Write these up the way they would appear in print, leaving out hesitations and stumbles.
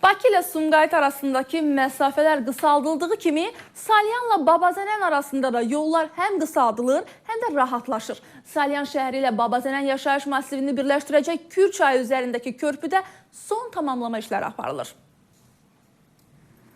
Bakı ilə Sumqayıt arasındakı məsafələr qısaldıldığı kimi Salyanla Babazənən arasında da yollar həm qısaldılır, həm də rahatlaşır. Salyan şəhəri ilə Babazənən yaşayış masivini birləşdirəcək Kür çayı üzərindəki körpüdə son tamamlama işləri aparılır.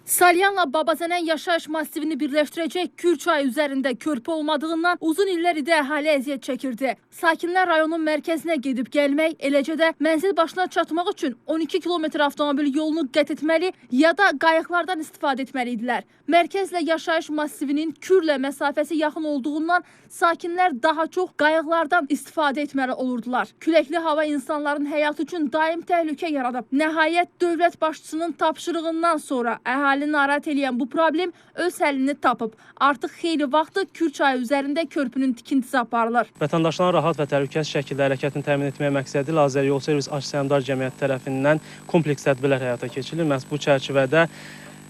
Salyanla Babazənən yaşayış masivini birləşdirəcək Kür çayı üzərində körpü olmadığından uzun illər idi əhali əziyyət çəkirdi. Sakinlər rayonun mərkəzinə gedib gəlmək, eləcə də mənzil başına çatmaq üçün 12 kilometr avtomobil yolunu qət etməli ya da qayıqlardan istifadə etməli idilər. Mərkəzlə yaşayış masivinin Kürlə məsafəsi yaxın olduğundan sakinlər daha çox qayıqlardan istifadə etməli olurdular. Küləkli hava insanların həyatı üçün daim təhlükə yaradıb. Nəhayət dövlət başçısının tapşırığından sonra əhali narahat edən bu problem öz həllini tapıb. Artıq xeyli vaxtı Kür çayı üzərində körpünün tikintisi aparılır. Vətəndaşların rahat və təhlükəsiz şəkildə hərəkətini təmin etmək məqsədi ilə Azəryol Servis Səhmdar Cəmiyyəti tərəfindən kompleks tədbirlər həyata keçirilir. Məhz bu çərçivədə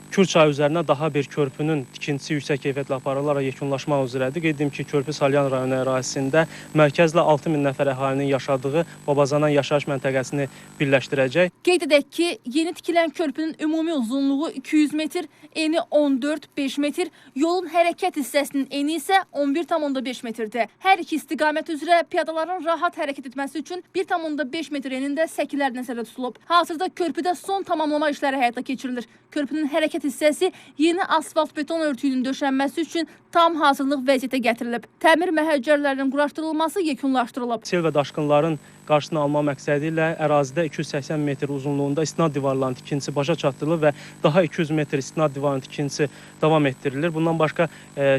Kür çayı üzərinə daha bir körpünün tikintisi yüksək keyfiyyətlə aparılaraq yekunlaşmaq üzrədir. Qeyd edim ki, körpü Salyan rayonu ərazisində mərkəzlə 6000 nəfər əhalinin yaşadığı Babazənən yaşayış məntəqəsini birləşdirəcək. Qeyd edək ki, yeni tikilən körpünün ümumi uzunluğu 200 metr, eni 14-5 metr, yolun hərəkət hissəsinin eni isə 11,5 metrdir. Hər iki istiqamət üzrə piyadaların rahat hərəkət etməsi üçün 1,5 metr enində səkilər nəzərdə tutulub. Hazırda körpüdə son tamamlama işləri həyata keçirilir. Körpünün hərəkət hissəsi yeni asfalt beton örtüyünün döşənməsi üçün tam hazırlıq vəziyyətə gətirilib. Təmir məhəccərlərinin quraşdırılması yekunlaşdırılıb. Sel və daşqınların qarşısını alma məqsədi ilə ərazidə 280 metr uzunluğunda istinad divarlarının tikintisi başa çatdırılır və daha 200 metr istinad divarının tikintisi davam etdirilir. Bundan başqa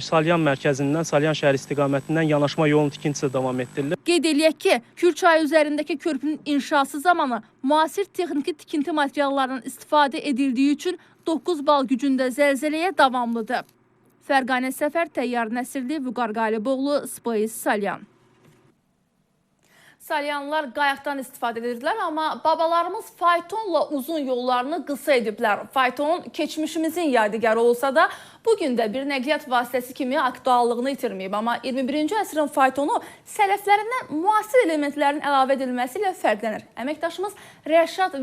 Salyan mərkəzindən, Salyan şəhəri istiqamətindən yanaşma yolunun tikintisi davam etdirilir. Qeyd eləyək ki, Kür çayı üzərindəki körpünün inşası zamanı müasir texniki tikinti materiallarının istifadə edildiyi üçün 9 bal gücündə zəlzələyə davamlıdır. Fərqanə Səfər, Təyyar Nəsirli, Vüqar Qaliboğlu, Space, Salyan. Salyanlılar qayıqdan istifadə edirdilər, amma babalarımız faytonla uzun yollarını qısa ediblər. Fayton keçmişimizin yadigarı olsa da, bugün də bir nəqliyyat vasitəsi kimi aktuallığını itirməyib. Amma 21-ci əsrin faytonu sələflərindən müasir elementlərin əlavə edilməsi ilə fərqlənir. Əməkdaşımız Rəşad